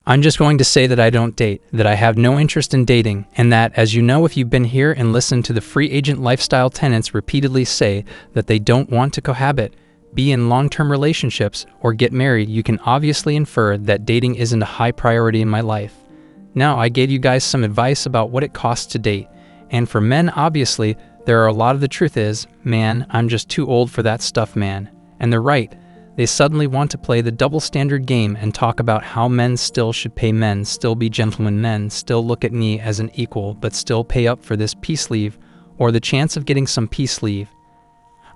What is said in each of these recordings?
I'm just going to say that I don't date, that I have no interest in dating, and that, as you know if you've been here and listened to the free agent lifestyle tenants repeatedly say that they don't want to cohabit, be in long-term relationships, or get married, you can obviously infer that dating isn't a high priority in my life. Now, I gave you guys some advice about what it costs to date, and for men, obviously, there are a lot of the truth is, man, I'm just too old for that stuff, man. And they're right. They suddenly want to play the double standard game and talk about how men still should pay men, still be gentlemen men, still look at me as an equal, but still pay up for this peace leave, or the chance of getting some peace leave.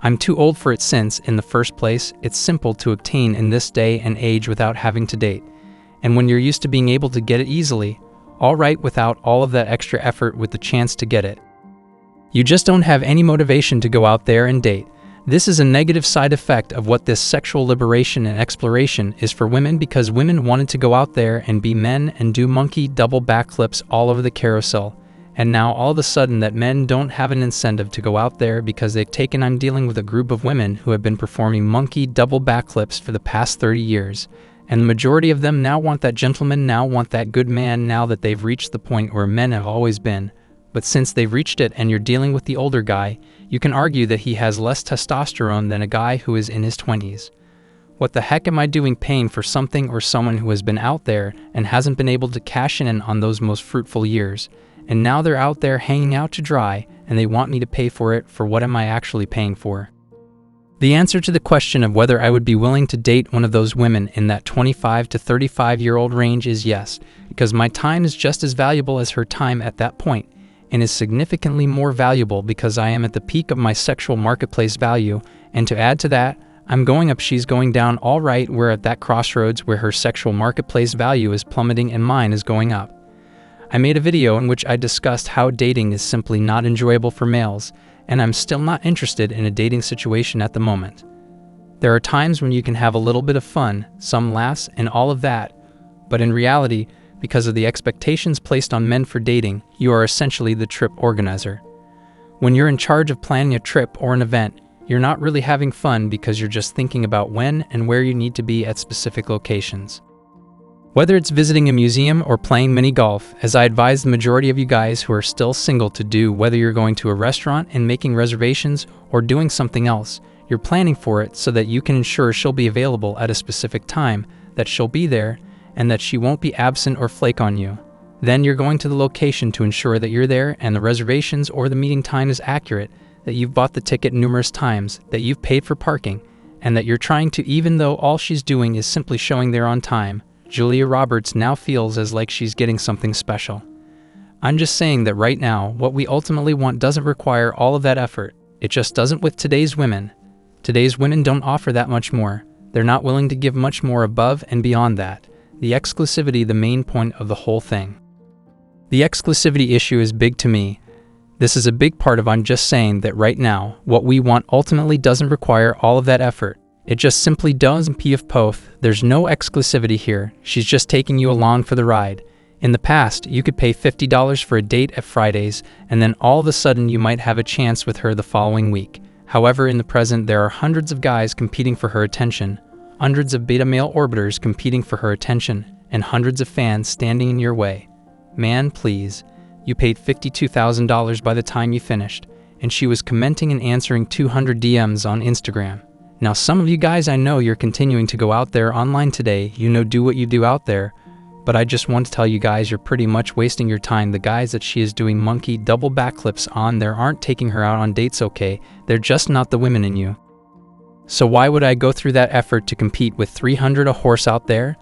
I'm too old for it since, in the first place, it's simple to obtain in this day and age without having to date. And when you're used to being able to get it easily, all right, without all of that extra effort with the chance to get it. You just don't have any motivation to go out there and date. This is a negative side effect of what this sexual liberation and exploration is for women, because women wanted to go out there and be men and do monkey double backflips all over the carousel. And now all of a sudden that men don't have an incentive to go out there because they've taken I'm dealing with a group of women who have been performing monkey double backflips for the past 30 years. And the majority of them now want that gentleman, now want that good man, now that they've reached the point where men have always been. But since they've reached it and you're dealing with the older guy, you can argue that he has less testosterone than a guy who is in his 20s. What the heck am I doing paying for something or someone who has been out there and hasn't been able to cash in on those most fruitful years? And now they're out there hanging out to dry and they want me to pay for it. For what am I actually paying for? The answer to the question of whether I would be willing to date one of those women in that 25 to 35-year-old range is yes, because my time is just as valuable as her time at that point, and is significantly more valuable because I am at the peak of my sexual marketplace value, and to add to that, I'm going up, she's going down. All right, we're at that crossroads where her sexual marketplace value is plummeting and mine is going up. I made a video in which I discussed how dating is simply not enjoyable for males, and I'm still not interested in a dating situation at the moment. There are times when you can have a little bit of fun, some laughs, and all of that, but in reality, because of the expectations placed on men for dating, you are essentially the trip organizer. When you're in charge of planning a trip or an event, you're not really having fun because you're just thinking about when and where you need to be at specific locations. Whether it's visiting a museum or playing mini golf, as I advise the majority of you guys who are still single to do, whether you're going to a restaurant and making reservations or doing something else, you're planning for it so that you can ensure she'll be available at a specific time, that she'll be there, and that she won't be absent or flake on you. Then you're going to the location to ensure that you're there and the reservations or the meeting time is accurate, that you've bought the ticket numerous times, that you've paid for parking, and that you're trying to, even though all she's doing is simply showing there on time, Julia Roberts now feels as like she's getting something special. I'm just saying that right now, what we ultimately want doesn't require all of that effort. It just doesn't with today's women. Today's women don't offer that much more. They're not willing to give much more above and beyond that. The exclusivity, the main point of the whole thing. The exclusivity issue is big to me. This is a big part of I'm just saying that right now, what we want ultimately doesn't require all of that effort. It just simply does and pf pof. There's no exclusivity here. She's just taking you along for the ride. In the past, you could pay $50 for a date at Fridays, and then all of a sudden you might have a chance with her the following week. However, in the present, there are hundreds of guys competing for her attention, hundreds of beta male orbiters competing for her attention, and hundreds of fans standing in your way. Man, please. You paid $52,000 by the time you finished, and she was commenting and answering 200 DMs on Instagram. Now, some of you guys, I know you're continuing to go out there online today, do what you do out there, but I just want to tell you guys you're pretty much wasting your time. The guys that she is doing monkey double backflips on there aren't taking her out on dates, okay? They're just not the women in you. So why would I go through that effort to compete with 300 a horse out there?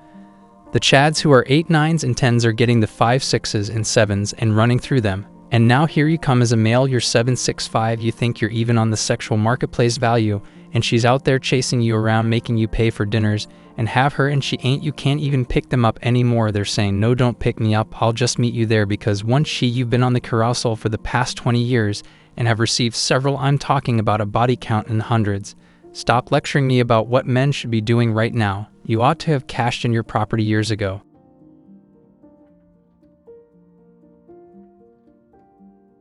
The chads who are 8, 9s, and 10s are getting the 5, 6s, and 7s and running through them. And now here you come as a male, you're 7, 6, 5, you think you're even on the sexual marketplace value, and she's out there chasing you around, making you pay for dinners, and have her and she ain't, you can't even pick them up anymore. They're saying, no, don't pick me up, I'll just meet you there, because once you've been on the carousel for the past 20 years and have received several, I'm talking about a body count in the hundreds. Stop lecturing me about what men should be doing right now. You ought to have cashed in your property years ago.